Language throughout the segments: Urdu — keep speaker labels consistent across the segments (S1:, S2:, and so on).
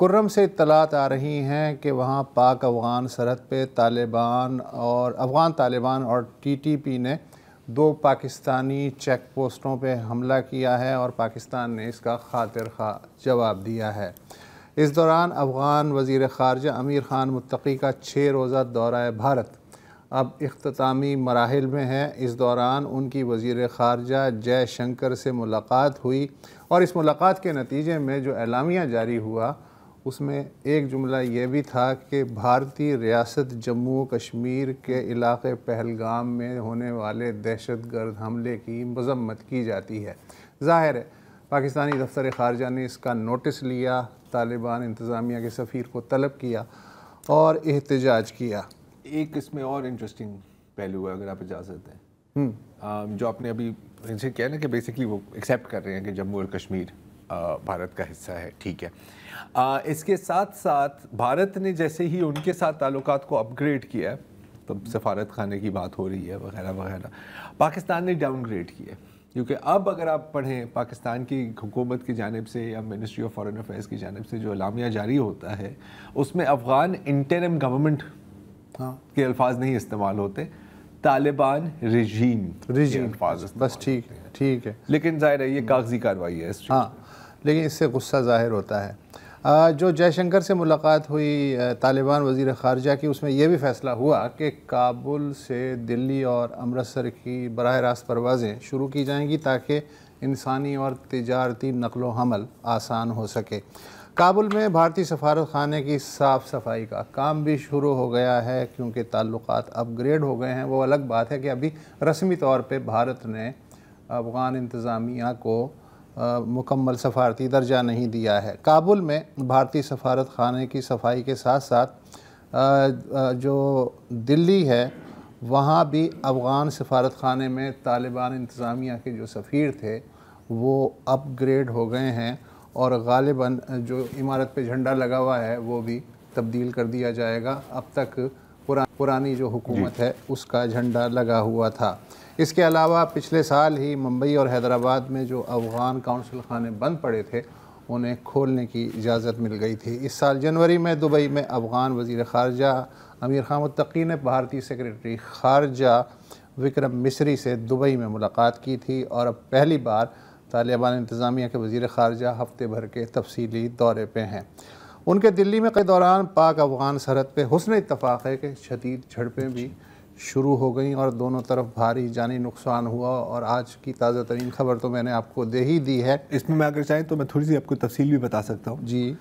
S1: کرم سے اطلاعات آ رہی ہیں کہ وہاں پاک افغان سرحد پہ افغان طالبان اور ٹی ٹی پی نے 2 پاکستانی چیک پوسٹوں پہ حملہ کیا ہے اور پاکستان نے اس کا خاطر خواہ جواب دیا ہے۔ اس دوران افغان وزیر خارجہ امیر خان متقی کا 6 روزہ دورہ بھارت اب اختتامی مراحل میں ہے۔ اس دوران ان کی وزیر خارجہ جے شنکر سے ملاقات ہوئی اور اس ملاقات کے نتیجے میں جو اعلامیہ جاری ہوا اس میں ایک جملہ یہ بھی تھا کہ بھارتی ریاست جموں و کشمیر کے علاقے پہلگام میں ہونے والے دہشت گرد حملے کی مذمت کی جاتی ہے۔ ظاہر ہے پاکستانی دفتر خارجہ نے اس کا نوٹس لیا، طالبان انتظامیہ کے سفیر کو طلب کیا اور احتجاج کیا۔
S2: ایک اس میں اور انٹرسٹنگ پہلو ہے اگر آپ اجازت دیں، جو آپ نے ابھی ان سے کہا نا کہ بیسکلی وہ ایکسیپٹ کر رہے ہیں کہ جموں اور کشمیر بھارت کا حصہ ہے، ٹھیک ہے۔ اس کے ساتھ ساتھ بھارت نے جیسے ہی ان کے ساتھ تعلقات کو اپ گریڈ کیا، تب سفارت خانے کی بات ہو رہی ہے وغیرہ وغیرہ، پاکستان نے ڈاؤن گریڈ کیا، کیونکہ اب اگر آپ پڑھیں پاکستان کی حکومت کی جانب سے یا منسٹری آف فارن افیئرس کی جانب سے جو اعلامیہ جاری ہوتا ہے اس میں افغان انٹرم گورنمنٹ کے الفاظ نہیں استعمال ہوتے، طالبان رجیم الفاظ
S1: بس ٹھیک ہے،
S2: لیکن ظاہر ہے یہ کاغذی کارروائی ہے۔
S1: ہاں، لیکن اس سے غصہ ظاہر ہوتا ہے۔ جو جے شنکر سے ملاقات ہوئی طالبان وزیر خارجہ کی، اس میں یہ بھی فیصلہ ہوا کہ کابل سے دلی اور امرتسر کی براہ راست پروازیں شروع کی جائیں گی تاکہ انسانی اور تجارتی نقل و حمل آسان ہو سکے۔ کابل میں بھارتی سفارت خانے کی صاف صفائی کا کام بھی شروع ہو گیا ہے، کیونکہ تعلقات اپ گریڈ ہو گئے ہیں۔ وہ الگ بات ہے کہ ابھی رسمی طور پہ بھارت نے افغان انتظامیہ کو مکمل سفارتی درجہ نہیں دیا ہے۔ کابل میں بھارتی سفارت خانے کی صفائی کے ساتھ ساتھ جو دلی ہے وہاں بھی افغان سفارت خانے میں طالبان انتظامیہ کے جو سفیر تھے وہ اپ گریڈ ہو گئے ہیں اور غالباً جو عمارت پہ جھنڈا لگا ہوا ہے وہ بھی تبدیل کر دیا جائے گا۔ اب تک پرانی جو حکومت ہے اس کا جھنڈا لگا ہوا تھا۔ اس کے علاوہ پچھلے سال ہی ممبئی اور حیدرآباد میں جو افغان کونسل خانے بند پڑے تھے انہیں کھولنے کی اجازت مل گئی تھی۔ اس سال جنوری میں دبئی میں افغان وزیر خارجہ امیر خان متقی نے بھارتی سیکریٹری خارجہ وکرم مسری سے دبئی میں ملاقات کی تھی اور اب پہلی بار طالبان انتظامیہ کے وزیر خارجہ ہفتے بھر کے تفصیلی دورے پہ ہیں۔ ان کے دلی میں کے دوران پاک افغان سرحد پہ حسن اتفاق ہے کہ شدید جھڑپیں بھی شروع ہو گئیں اور دونوں طرف بھاری جانی نقصان ہوا، اور آج کی تازہ ترین خبر تو میں نے آپ کو دے ہی دی ہے۔
S2: اس میں اگر چاہیں تو میں تھوڑی سی آپ کو تفصیل بھی بتا سکتا ہوں۔
S1: جی،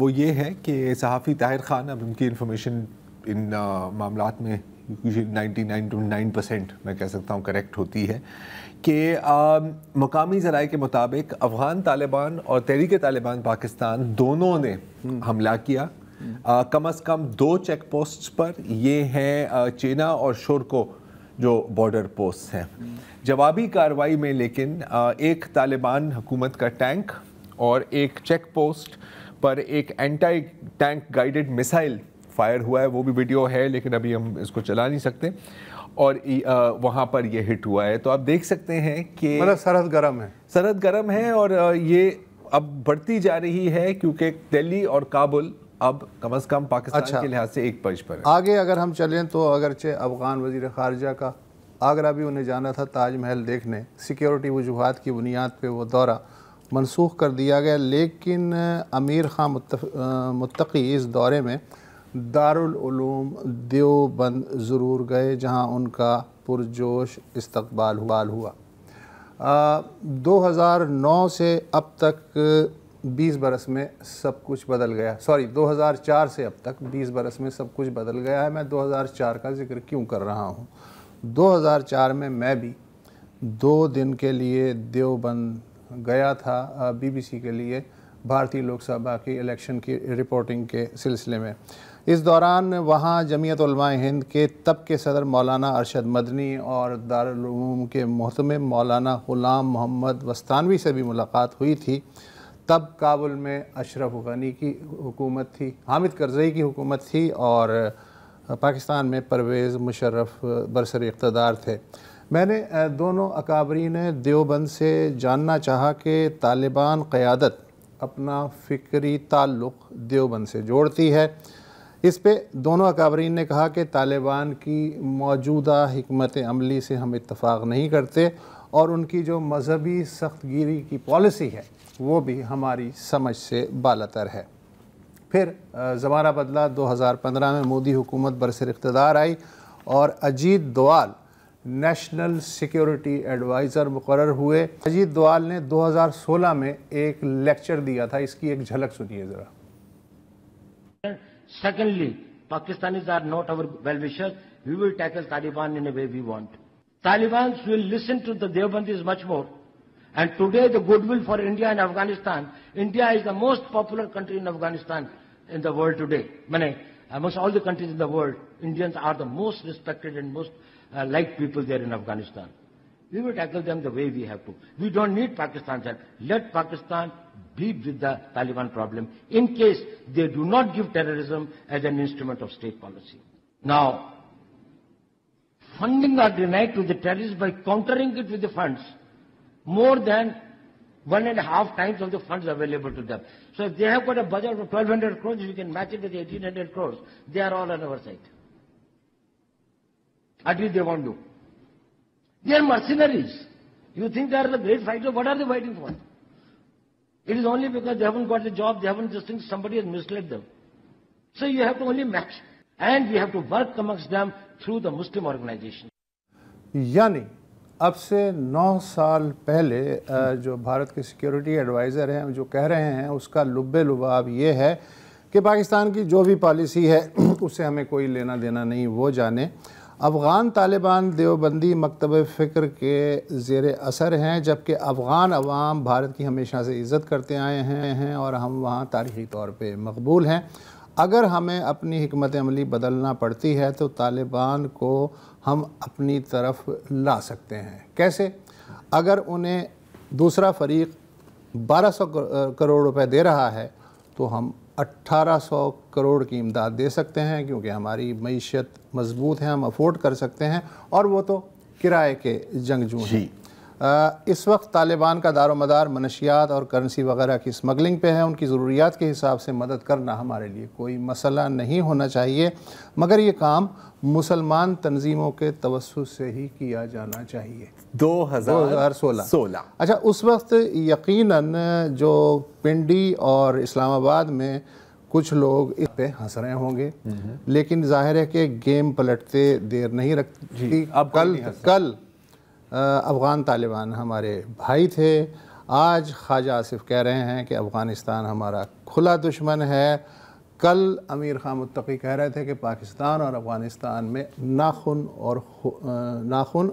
S2: وہ یہ ہے کہ صحافی طاہر خان، اب ان کی انفارمیشن ان معاملات میں 99.9% میں کہہ سکتا ہوں کریکٹ ہوتی ہے کہ مقامی ذرائع کے مطابق افغان طالبان اور تحریک طالبان پاکستان دونوں نے حملہ کیا کم از کم 2 چیک پوسٹس پر۔ یہ ہیں چینا اور شورکو جو بارڈر پوسٹ ہیں۔ جوابی کارروائی میں لیکن ایک طالبان حکومت کا ٹینک اور ایک چیک پوسٹ پر ایک anti tank guided missile fire ہوا ہے، وہ بھی ویڈیو ہے لیکن ابھی ہم اس کو چلا نہیں سکتے، اور وہاں پر یہ ہٹ ہوا ہے۔ تو آپ دیکھ سکتے ہیں کہ سرحد گرم ہے اور یہ اب بڑھتی جا رہی ہے کیونکہ دلی اور کابل اب کم از کم پاکستان کے لحاظ سے ایک پنچ پر ہے۔
S1: آگے اگر ہم چلیں تو اگرچہ افغان وزیر خارجہ کا آگرہ بھی انہیں جانا تھا تاج محل دیکھنے، سیکیورٹی وجوہات کی بنیاد پہ وہ دورہ منسوخ کر دیا گیا، لیکن امیر خان متقی اس دورے میں دارالعلوم دیوبند ضرور گئے جہاں ان کا پرجوش استقبال ہوا۔ 2009 سے اب تک 20 برس میں سب کچھ بدل گیا، 2004 سے اب تک 20 برس میں سب کچھ بدل گیا ہے۔ میں 2004 کا ذکر کیوں کر رہا ہوں؟ 2004 میں بھی 2 دن کے لیے دیوبند گیا تھا BBC کے لیے بھارتی لوک سبھا کی الیکشن کی رپورٹنگ کے سلسلے میں۔ اس دوران وہاں جمعیت علماء ہند کے تب کے صدر مولانا ارشد مدنی اور دارالعلوم کے محتمم مولانا غلام محمد وستانوی سے بھی ملاقات ہوئی تھی۔ تب کابل میں اشرف غنی کی حکومت تھی، حامد کرزئی کی حکومت تھی، اور پاکستان میں پرویز مشرف برسر اقتدار تھے۔ میں نے دونوں اکابرین دیوبند سے جاننا چاہا کہ طالبان قیادت اپنا فکری تعلق دیوبند سے جوڑتی ہے۔ اس پہ دونوں اکابرین نے کہا کہ طالبان کی موجودہ حکمت عملی سے ہم اتفاق نہیں کرتے اور ان کی جو مذہبی سخت گیری کی پالیسی ہے وہ بھی ہماری سمجھ سے بالاتر ہے۔ پھر زمانہ بدلا، 2015 میں مودی حکومت برسر اقتدار آئی اور اجیت دوال نیشنل سیکیورٹی ایڈوائزر مقرر ہوئے۔ اجیت دوال نے 2016 میں ایک لیکچر دیا تھا، اس کی ایک جھلک سنیے ذرا۔
S3: Secondly, Pakistanis are not our well-wishers. We will tackle Taliban in a way we want. Taliban will listen to the Deobandis much more. And today the goodwill for India and Afghanistan, India is the most popular country in Afghanistan in the world today. Amongst all the countries in the world, Indians are the most respected and most liked people there in Afghanistan. We will tackle them the way we have to. We don't need Pakistan's help. Let Pakistan be with the Taliban problem in case they do not give terrorism as an instrument of state policy. Now, funding are denied to the terrorists by countering it with the funds more than 1.5 times of the funds available to them. So if they have got a budget of 1,200 crores, we can match it with 1,800 crores. They are all on our side. At least they won't do. They are mercenaries. You think they are the great fighters? What are they fighting for? It is only because they haven't got a job, they haven't just think somebody has misled them. So you have to only match. And we have to work amongst them through the Muslim organization.
S1: یعنی اب سے 9 سال پہلے جو بھارت کے سیکیورٹی ایڈوائزر ہیں جو کہہ رہے ہیں اس کا لب لباب یہ ہے کہ پاکستان کی جو بھی پالیسی ہے اس سے ہمیں کوئی لینا دینا نہیں، وہ جانے۔ افغان طالبان دیوبندی مکتب فکر کے زیر اثر ہیں، جبکہ افغان عوام بھارت کی ہمیشہ سے عزت کرتے آئے ہیں اور ہم وہاں تاریخی طور پہ مقبول ہیں۔ اگر ہمیں اپنی حکمت عملی بدلنا پڑتی ہے تو طالبان کو ہم اپنی طرف لا سکتے ہیں۔ کیسے؟ اگر انہیں دوسرا فریق 1200 کروڑ روپے دے رہا ہے تو ہم 1800 کروڑ کی امداد دے سکتے ہیں، کیونکہ ہماری معیشت مضبوط ہے، ہم افورڈ کر سکتے ہیں، اور وہ تو کرائے کے جنگجو ہیں۔ اس وقت طالبان کا دار و مدار منشیات اور کرنسی وغیرہ کی اسمگلنگ پہ ہے۔ ان کی ضروریات کے حساب سے مدد کرنا ہمارے لیے کوئی مسئلہ نہیں ہونا چاہیے، مگر یہ کام مسلمان تنظیموں کے توسط سے ہی کیا جانا چاہیے۔
S2: 2016
S1: اچھا، اس وقت یقیناً جو پنڈی اور اسلام آباد میں کچھ لوگ اس پہ ہنس رہے ہوں گے، لیکن ظاہر ہے کہ گیم پلٹتے دیر نہیں رکھتی۔ کل افغان طالبان ہمارے بھائی تھے، آج خواجہ آصف کہہ رہے ہیں کہ افغانستان ہمارا کھلا دشمن ہے۔ کل امیر خان متقی کہہ رہے تھے کہ پاکستان اور افغانستان میں ناخن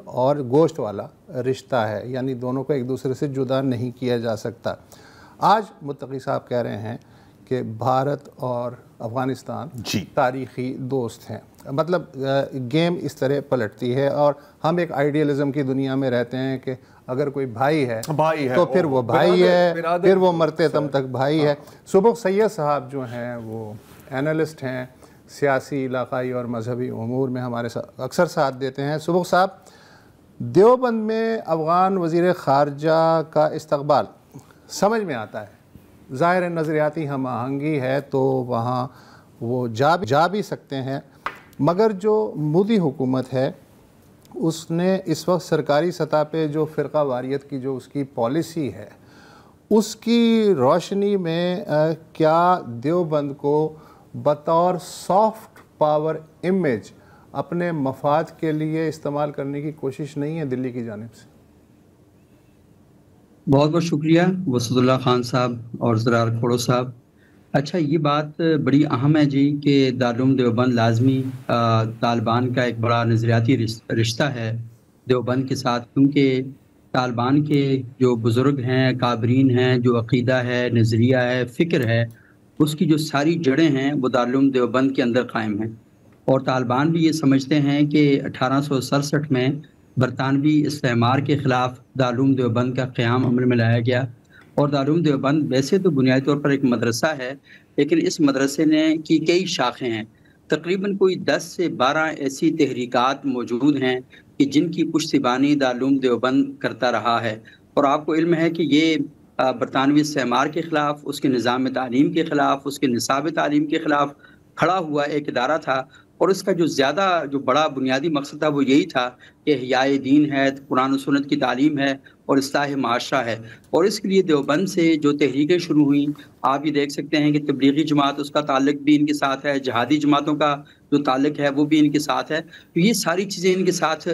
S1: اور گوشت والا رشتہ ہے، یعنی دونوں کو ایک دوسرے سے جدا نہیں کیا جا سکتا۔ آج متقی صاحب کہہ رہے ہیں کہ بھارت اور افغانستان تاریخی دوست ہیں۔ مطلب گیم اس طرح پلٹتی ہے، اور ہم ایک آئیڈیالزم کی دنیا میں رہتے ہیں کہ اگر کوئی بھائی ہے تو پھر وہ بھائی ہے، پھر وہ مرتے دم تک بھائی ہے۔ سبق سید صاحب جو ہیں وہ اینالسٹ ہیں، سیاسی، علاقائی اور مذہبی امور میں ہمارے ساتھ اکثر ساتھ دیتے ہیں۔ سبق صاحب، دیوبند میں افغان وزیر خارجہ کا استقبال سمجھ میں آتا ہے، ظاہر نظریاتی ہم آہنگی ہے تو وہاں وہ جا بھی سکتے ہیں، مگر جو مودی حکومت ہے اس نے اس وقت سرکاری سطح پہ جو فرقہ واریت کی جو اس کی پالیسی ہے، اس کی روشنی میں کیا دیوبند کو بطور سافٹ پاور امیج اپنے مفاد کے لیے استعمال کرنے کی کوشش نہیں ہے دلی کی جانب سے؟
S4: بہت بہت شکریہ وسعت اللہ خان صاحب اور زرار کھوڑو صاحب۔ اچھا، یہ بات بڑی اہم ہے جی کہ دارالعلوم دیوبند لازمی طالبان کا ایک بڑا نظریاتی رشتہ ہے دیوبند کے ساتھ، کیونکہ طالبان کے جو بزرگ ہیں، کابرین ہیں، جو عقیدہ ہے، نظریہ ہے، فکر ہے، اس کی جو ساری جڑیں ہیں وہ دارالعلوم دیوبند کے اندر قائم ہیں۔ اور طالبان بھی یہ سمجھتے ہیں کہ 1867 میں برطانوی استعمار کے خلاف دارالعلوم دیوبند کا قیام عمل میں لایا گیا، اور دارالعلوم دیوبند ویسے تو بنیادی طور پر ایک مدرسہ ہے، لیکن اس مدرسے کی کئی شاخیں ہیں۔ تقریباً کوئی 10 سے 12 ایسی تحریکات موجود ہیں کہ جن کی پشتیبانی دارالعلوم دیوبند کرتا رہا ہے، اور آپ کو علم ہے کہ یہ برطانوی استعمار کے خلاف، اس کے نظام تعلیم کے خلاف، اس کے نصاب تعلیم کے خلاف کھڑا ہوا ایک ادارہ تھا، اور اس کا جو بڑا بنیادی مقصد تھا وہ یہی تھا کہ احیاء دین ہے، قرآن و سنت کی تعلیم ہے اور اصلاح معاشرہ ہے۔ اور اس کے لیے دیوبند سے جو تحریکیں شروع ہوئیں، آپ یہ دیکھ سکتے ہیں کہ تبلیغی جماعت، اس کا تعلق بھی ان کے ساتھ ہے، جہادی جماعتوں کا جو تعلق ہے وہ بھی ان کے ساتھ ہے، تو یہ ساری چیزیں ان کے ساتھ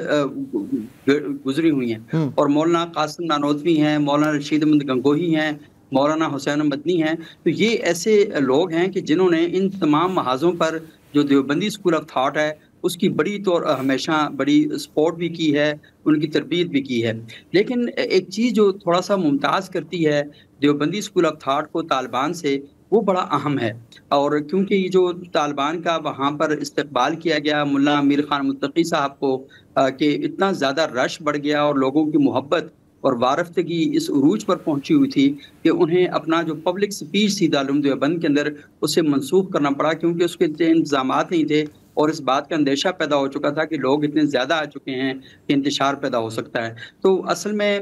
S4: گزری ہوئی ہیں۔ اور مولانا قاسم نانوتوی ہیں، مولانا رشید احمد گنگوہی ہیں، مولانا حسین مدنی ہیں، تو یہ ایسے لوگ ہیں کہ جنہوں نے ان تمام محاذوں پر جو دیوبندی اسکول آف تھاٹ ہے اس کی ہمیشہ بڑی سپورٹ بھی کی ہے، ان کی تربیت بھی کی ہے۔ لیکن ایک چیز جو تھوڑا سا ممتاز کرتی ہے دیوبندی اسکول آف تھاٹ کو طالبان سے، وہ بڑا اہم ہے، اور کیونکہ یہ جو طالبان کا وہاں پر استقبال کیا گیا ملا امیر خان متقی صاحب کو، کہ اتنا زیادہ رش بڑھ گیا اور لوگوں کی محبت اور وارفتگی اس عروج پر پہنچی ہوئی تھی کہ انہیں اپنا جو پبلک سپیچ تھی دارالعلوم دیوبند کے اندر اسے منسوخ کرنا پڑا، کیونکہ اس کے انتظامات نہیں تھے، اور اس بات کا اندیشہ پیدا ہو چکا تھا کہ لوگ اتنے زیادہ آ چکے ہیں کہ انتشار پیدا ہو سکتا ہے۔ تو اصل میں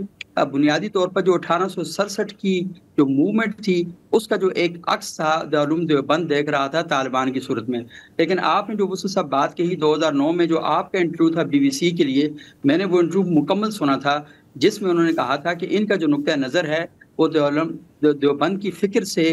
S4: بنیادی طور پر جو 1867 کی جو موومنٹ تھی اس کا جو ایک عکس تھا دارالعلوم دیوبند دیکھ رہا تھا طالبان کی صورت میں۔ لیکن آپ نے جو وہ سب بات کہی 2009 میں جو آپ کا انٹرویو تھا BBC کے لیے، میں نے وہ انٹرویو مکمل سنا تھا، جس میں انہوں نے کہا تھا کہ ان کا جو نقطہ نظر ہے وہ دیوبند کی فکر سے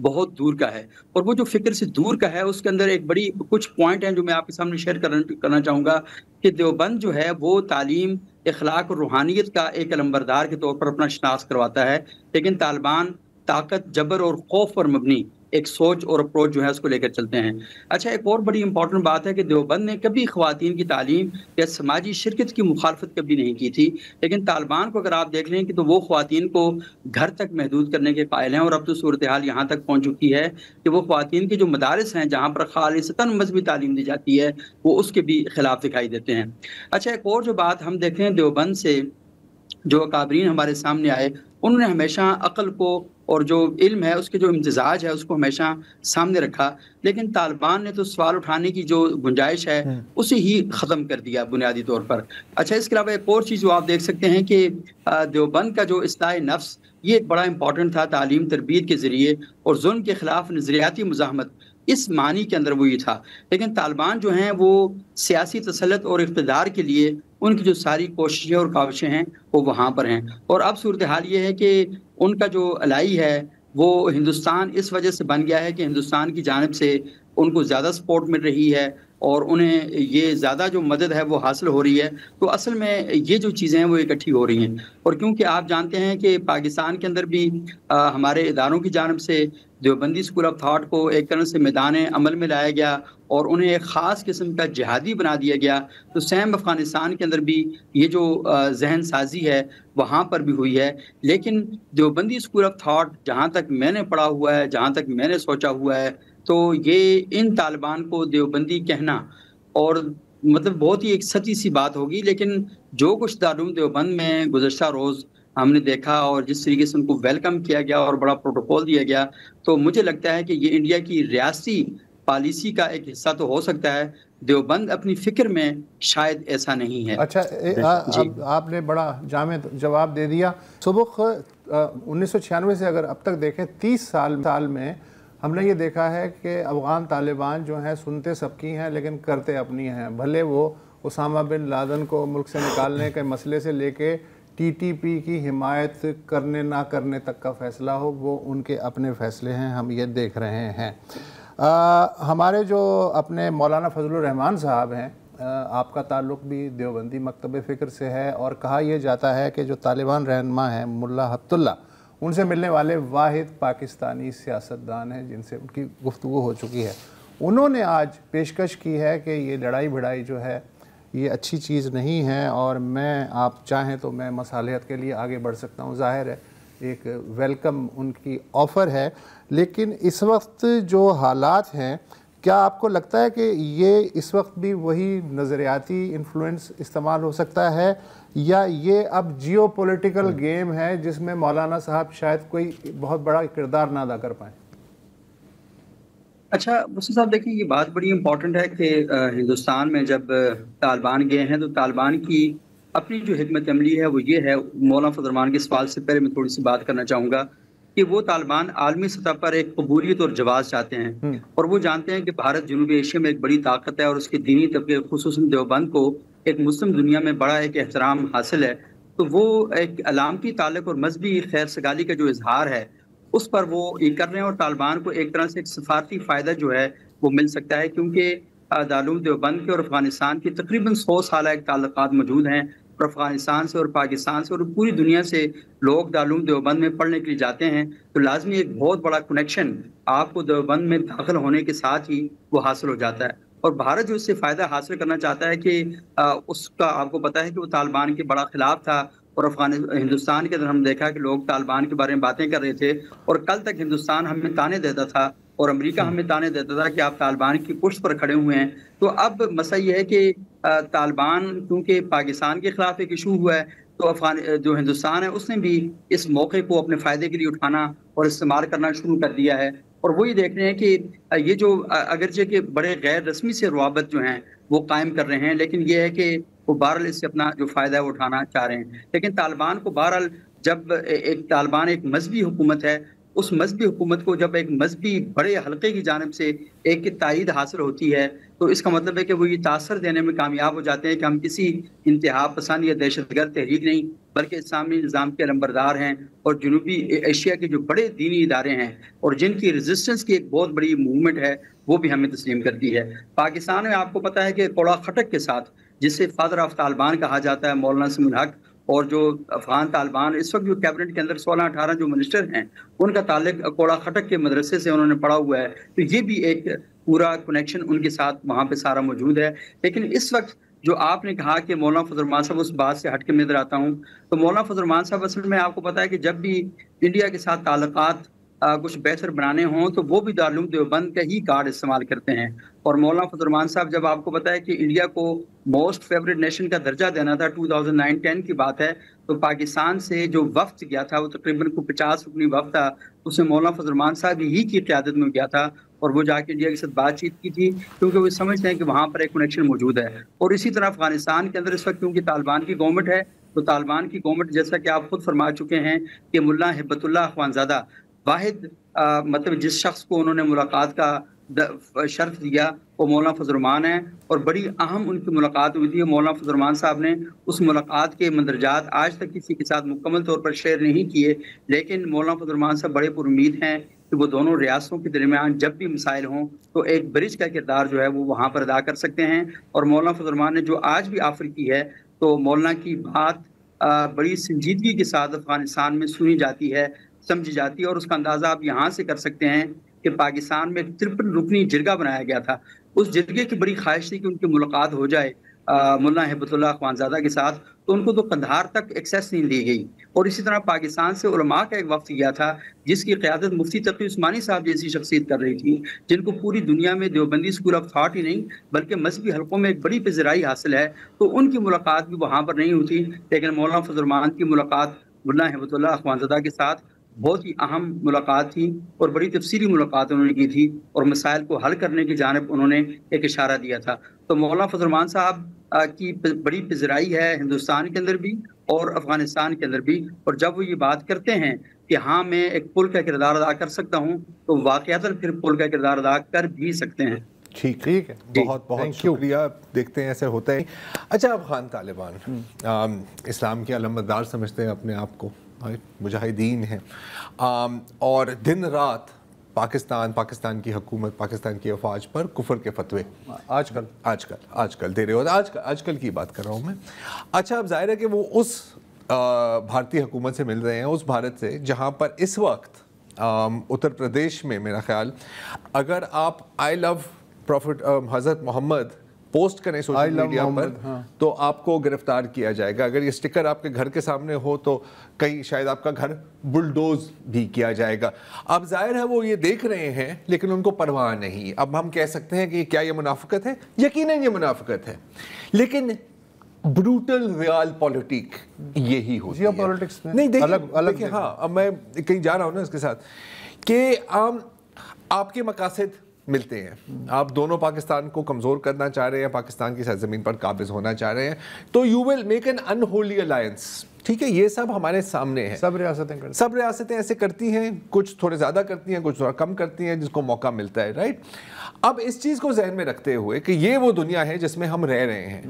S4: بہت دور کا ہے، اور وہ جو فکر سے دور کا ہے اس کے اندر ایک بڑی کچھ پوائنٹ ہیں جو میں آپ کے سامنے شیئر کرنا چاہوں گا، کہ دیوبند جو ہے وہ تعلیم، اخلاق اور روحانیت کا ایک علمبردار کے طور پر اپنا شناخت کرواتا ہے، لیکن طالبان طاقت، جبر اور خوف پر مبنی ایک سوچ اور اپروچ جو ہے اس کو لے کر چلتے ہیں۔ اچھا، ایک اور بڑی امپورٹنٹ بات ہے کہ دیوبند نے کبھی خواتین کی تعلیم یا سماجی شرکت کی مخالفت کبھی نہیں کی تھی، لیکن طالبان کو اگر آپ دیکھ لیں کہ تو وہ خواتین کو گھر تک محدود کرنے کے قائل ہیں، اور اب تو صورتحال یہاں تک پہنچ چکی ہے کہ وہ خواتین کے جو مدارس ہیں جہاں پر خالصتاً مذہبی تعلیم دی جاتی ہے وہ اس کے بھی خلاف دکھائی دیتے ہیں۔ اچھا، ایک اور جو بات ہم دیکھتے ہیں دیوبند سے جو اکابرین ہمارے سامنے آئے، انہوں نے ہمیشہ عقل کو اور جو علم ہے اس کے جو امتزاج ہے اس کو ہمیشہ سامنے رکھا، لیکن طالبان نے تو سوال اٹھانے کی جو گنجائش ہے اسے ہی ختم کر دیا بنیادی طور پر۔ اچھا، اس کے علاوہ ایک اور چیز جو آپ دیکھ سکتے ہیں کہ دیوبند کا جو اصلاح نفس، یہ ایک بڑا امپورٹنٹ تھا تعلیم تربیت کے ذریعے، اور ظلم کے خلاف نظریاتی مزاحمت اس معنی کے اندر وہ یہ تھا۔ لیکن طالبان جو ہیں وہ سیاسی تسلط اور اقتدار کے لیے ان کی جو ساری کوششیں اور کاوشیں ہیں وہ وہاں پر ہیں، اور اب صورتحال یہ ہے کہ ان کا جو الائی ہے وہ ہندوستان اس وجہ سے بن گیا ہے کہ ہندوستان کی جانب سے ان کو زیادہ سپورٹ مل رہی ہے اور انہیں یہ زیادہ جو مدد ہے وہ حاصل ہو رہی ہے، تو اصل میں یہ جو چیزیں ہیں وہ اکٹھی ہو رہی ہیں۔ اور کیونکہ آپ جانتے ہیں کہ پاکستان کے اندر بھی ہمارے اداروں کی جانب سے دیوبندی اسکول آف تھاٹ کو ایک طرح سے میدان عمل میں لایا گیا اور انہیں ایک خاص قسم کا جہادی بنا دیا گیا، تو سیم افغانستان کے اندر بھی یہ جو ذہن سازی ہے وہاں پر بھی ہوئی ہے۔ لیکن دیوبندی اسکول آف تھاٹ جہاں تک میں نے پڑھا ہوا ہے، جہاں تک میں نے سوچا ہوا ہے، تو یہ ان طالبان کو دیوبندی کہنا اور مطلب بہت ہی ایک سچی سی بات ہوگی، لیکن جو کچھ دارالعلوم دیوبند میں گزشتہ روز ہم نے دیکھا اور جس طریقے سے ان کو ویلکم کیا گیا اور بڑا پروٹوکول دیا گیا، تو مجھے لگتا ہے کہ یہ انڈیا کی ریاستی پالیسی کا ایک حصہ تو ہو سکتا ہے، دیوبند اپنی فکر میں شاید ایسا نہیں ہے۔
S1: اچھا، آپ نے بڑا جامع جواب دے دیا۔ سبق 1996 سے اگر اب تک دیکھیں 30 سال میں ہم نے یہ دیکھا ہے کہ افغان طالبان جو ہیں سنتے سب کی ہیں لیکن کرتے اپنی ہیں، بھلے وہ اسامہ بن لادن کو ملک سے نکالنے کے مسئلے سے لے کے TTP کی حمایت کرنے نہ کرنے تک کا فیصلہ ہو، وہ ان کے اپنے فیصلے ہیں، ہم یہ دیکھ رہے ہیں۔ ہمارے جو اپنے مولانا فضل الرحمان صاحب ہیں، آپ کا تعلق بھی دیوبندی مکتب فکر سے ہے، اور کہا یہ جاتا ہے کہ جو طالبان رہنما ہیں ملا حبت اللہ، ان سے ملنے والے واحد پاکستانی سیاستدان ہیں جن سے ان کی گفتگو ہو چکی ہے۔ انہوں نے آج پیشکش کی ہے کہ یہ لڑائی بھڑائی جو ہے یہ اچھی چیز نہیں ہے، اور آپ چاہیں تو میں مصالحت کے لیے آگے بڑھ سکتا ہوں۔ ظاہر ہے ایک ویلکم ان کی آفر ہے، لیکن اس وقت جو حالات ہیں، کیا آپ کو لگتا ہے کہ یہ اس وقت بھی وہی نظریاتی انفلوئنس استعمال ہو سکتا ہے، یا یہ اب جیو پولیٹیکل گیم ہے جس میں مولانا صاحب شاید کوئی بہت بڑا کردار نہ ادا کر پائیں؟
S4: اچھا وسیم صاحب، دیکھیں یہ بات بڑی امپورٹنٹ ہے کہ ہندوستان میں جب طالبان گئے ہیں تو طالبان کی اپنی جو حکمت عملی ہے وہ یہ ہے، مولانا فضل الرحمان کے سوال سے پہلے میں تھوڑی سی بات کرنا چاہوں گا کہ وہ طالبان عالمی سطح پر ایک قبولیت اور جواز چاہتے ہیں، اور وہ جانتے ہیں کہ بھارت جنوبی ایشیا میں ایک بڑی طاقت ہے اور اس کے دینی طبقے خصوصاً دیوبند کو ایک مسلم دنیا میں بڑا ایک احترام حاصل ہے. تو وہ ایک علامتی تعلق اور مذہبی خیر سگالی کا جو اظہار ہے اس پر وہ یہ کر رہے ہیں، اور طالبان کو ایک طرح سے ایک سفارتی فائدہ جو ہے وہ مل سکتا ہے، کیونکہ دارالعلوم دیوبند کے اور افغانستان کی تقریباً 100 سالہ ایک تعلقات موجود ہیں، اور افغانستان سے اور پاکستان سے اور پوری دنیا سے لوگ دارالعلوم دیوبند میں پڑھنے کے لیے جاتے ہیں. تو لازمی ایک بہت بڑا کنیکشن آپ کو دیوبند میں داخل ہونے کے ساتھ ہی وہ حاصل ہو جاتا ہے. اور بھارت جو اس سے فائدہ حاصل کرنا چاہتا ہے کہ اس کا آپ کو پتہ ہے کہ وہ طالبان کے بڑا خلاف تھا، اور ہندوستان کے اندر ہم دیکھا کہ لوگ طالبان کے بارے میں باتیں کر رہے تھے، اور کل تک ہندوستان ہمیں تانے دیتا تھا اور امریکہ ہمیں تانے دیتا تھا کہ آپ طالبان کی پشت پر کھڑے ہوئے ہیں. تو اب مسئلہ یہ ہے کہ طالبان کیونکہ پاکستان کے خلاف ایک ایشو ہوا ہے، تو جو ہندوستان ہے اس نے بھی اس موقع کو اپنے فائدے کے لیے اٹھانا اور استعمال کرنا شروع کر دیا ہے. اور وہ یہ دیکھ رہے ہیں کہ یہ جو اگرچہ کہ بڑے غیر رسمی سے روابط جو ہیں وہ قائم کر رہے ہیں، لیکن یہ ہے کہ وہ بہرحال اس سے اپنا جو فائدہ ہے وہ اٹھانا چاہ رہے ہیں. لیکن طالبان کو بہرحال جب طالبان ایک مذہبی حکومت ہے، اس مذہبی حکومت کو جب ایک مذہبی بڑے حلقے کی جانب سے ایک تائید حاصل ہوتی ہے تو اس کا مطلب ہے کہ وہ یہ تاثر دینے میں کامیاب ہو جاتے ہیں کہ ہم کسی انتہا پسند یا دہشت گرد تحریک نہیں بلکہ اسلامی نظام کے علمبردار ہیں، اور جنوبی ایشیا کے جو بڑے دینی ادارے ہیں اور جن کی ریزسٹنس کی ایک بہت بڑی موومنٹ ہے وہ بھی ہمیں تسلیم کرتی ہے. پاکستان میں آپ کو پتہ ہے کہ کوڑا خٹک کے ساتھ جسے فادر آف طالبان کہا جاتا ہے مولانا سمیع الحق، اور جو افغان طالبان اس وقت جو کیبنٹ کے اندر 16-18 جو منسٹر ہیں ان کا تعلق کوڑا خٹک کے مدرسے سے انہوں نے پڑھا ہوا ہے. تو یہ بھی ایک پورا کنیکشن ان کے ساتھ وہاں پہ سارا موجود ہے. لیکن اس وقت جو آپ نے کہا کہ مولانا فضل الرحمان صاحب، اس بات سے ہٹ کے میں ادھر آتا ہوں، تو مولانا فضل الرحمان صاحب اصل میں آپ کو پتا ہے کہ جب بھی انڈیا کے ساتھ تعلقات کچھ بہتر بنانے ہوں تو وہ بھی دارالعلوم دیوبند کا ہی کارڈ استعمال کرتے ہیں. اور مولانا فضل الرحمان صاحب جب آپ کو پتا ہے کہ انڈیا کو موسٹ فیوریٹ نیشن کا درجہ دینا تھا 2009-10 کی بات ہے، تو پاکستان سے جو وفد گیا تھا وہ تقریباً 50 رکنی وفد تھا، اس میں مولانا فضل الرحمان صاحب ہی کی قیادت میں گیا تھا، اور وہ جا کے انڈیا کے ساتھ بات چیت کی تھی کیونکہ وہ سمجھتے ہیں کہ وہاں پر ایک کنیکشن موجود ہے. اور اسی طرح افغانستان کے اندر اس وقت کیونکہ طالبان کی گورنمنٹ ہے، تو طالبان کی گورنمنٹ جیسا کہ آپ خود فرما چکے ہیں کہ ملا ہبت اللہ اخوانزادہ واحد مطلب جس شخص کو انہوں نے ملاقات کا شرط دیا وہ مولانا فضل الرحمان ہے، اور بڑی اہم ان کی ملاقات ہوئی تھی. مولانا فضل الرحمان صاحب نے اس ملاقات کے مندرجات آج تک کسی کے ساتھ مکمل طور پر شیئر نہیں کیے، لیکن مولانا فضل الرحمان صاحب بڑے پر امید ہیں کہ وہ دونوں ریاستوں کے درمیان جب بھی مسائل ہوں تو ایک برج کا کردار جو ہے وہ وہاں پر ادا کر سکتے ہیں. اور مولانا فضل الرحمان نے جو آج بھی آفر کی ہے تو مولانا کی بات بڑی سنجیدگی کے ساتھ افغانستان میں سنی جاتی ہے، سمجھی جاتی ہے، اور اس کا اندازہ آپ یہاں سے کر سکتے ہیں کہ پاکستان میں 53 رکنی جرگہ بنایا گیا تھا. اس جرگے کی بڑی خواہش تھی کہ ان کی ملاقات ہو جائے مولانا ہبت اللہ اخوانزادہ کے ساتھ، تو ان کو تو قندھار تک ایکسیس نہیں دی گئی. اور اسی طرح پاکستان سے علماء کا ایک وفد گیا تھا جس کی قیادت مفتی تقی عثمانی صاحب جیسی شخصیت کر رہی تھی، جن کو پوری دنیا میں Deobandi school of thought he نہیں بلکہ مذہبی حلقوں میں ایک بڑی پذیرائی حاصل ہے. تو ان کی ملاقات بھی وہاں پر نہیں ہوتی، لیکن مولانا فضل الرحمان کی ملاقات مولانا ہبت اللہ اخوانزادہ کے ساتھ بہت ہی اہم ملاقات تھی، اور بڑی تفصیلی ملاقات انہوں نے کی تھی، اور مسائل کو حل کرنے کی جانب انہوں نے ایک اشارہ دیا تھا. تو مولانا فضل الرحمان صاحب کی بڑی پذیرائی ہے ہندوستان کے اندر بھی اور افغانستان کے اندر بھی، اور جب وہ یہ بات کرتے ہیں کہ ہاں میں ایک پل کا کردار ادا کر سکتا ہوں تو واقعتاً پھر پل کا کردار ادا کر بھی سکتے ہیں.
S2: ٹھیک ہے، بہت بہت شکریہ. دیکھتے ہیں ایسے ہوتا ہے. اچھا، افغان طالبان اسلام کے علمبردار سمجھتے ہیں اپنے آپ کو، مجاہدین ہیں، اور دن رات پاکستان کی حکومت، پاکستان کی افواج پر کفر کے فتوے آج کل دے رہے ہوتے. آج کل کی بات کر رہا ہوں میں. اچھا، اب ظاہر ہے کہ وہ اس بھارتی حکومت سے مل رہے ہیں، اس بھارت سے جہاں پر اس وقت اتر پردیش میں میرا خیال اگر آپ آئی لو پروفٹ حضرت محمد پوسٹ کریں سوشل میڈیا پر تو آپ کو گرفتار کیا جائے گا. اگر یہ سٹکر آپ کے گھر کے سامنے ہو تو کہیں شاید آپ کا گھر بلڈوز بھی کیا جائے گا. اب ظاہر ہے وہ یہ دیکھ رہے ہیں لیکن ان کو پرواہ نہیں. اب ہم کہہ سکتے ہیں کہ کیا یہ منافقت ہے؟ یقیناً یہ منافقت ہے، لیکن بروٹل ریال پولیٹک یہی ہوتی ہے. نہیں دیکھیں، ہاں اب میں کہیں جا رہا ہوں نا اس کے ساتھ کہ آپ کے مقاصد ملتے ہیں. آپ دونوں پاکستان کو کمزور کرنا چاہ رہے ہیں, پاکستان کی سرزمین پر قابض ہونا چاہ رہے ہیں, تو you will make an unholy alliance. ٹھیک ہے, یہ سب ہمارے سامنے ہے.
S1: سب ریاستیں
S2: ایسے کرتی ہیں, کچھ تھوڑے زیادہ کرتی ہیں, کچھ تھوڑا کم کرتی ہیں, جس کو موقع ملتا ہے. رائٹ, اب اس چیز کو ذہن میں رکھتے ہوئے کہ یہ وہ دنیا ہے جس میں ہم رہ رہے ہیں,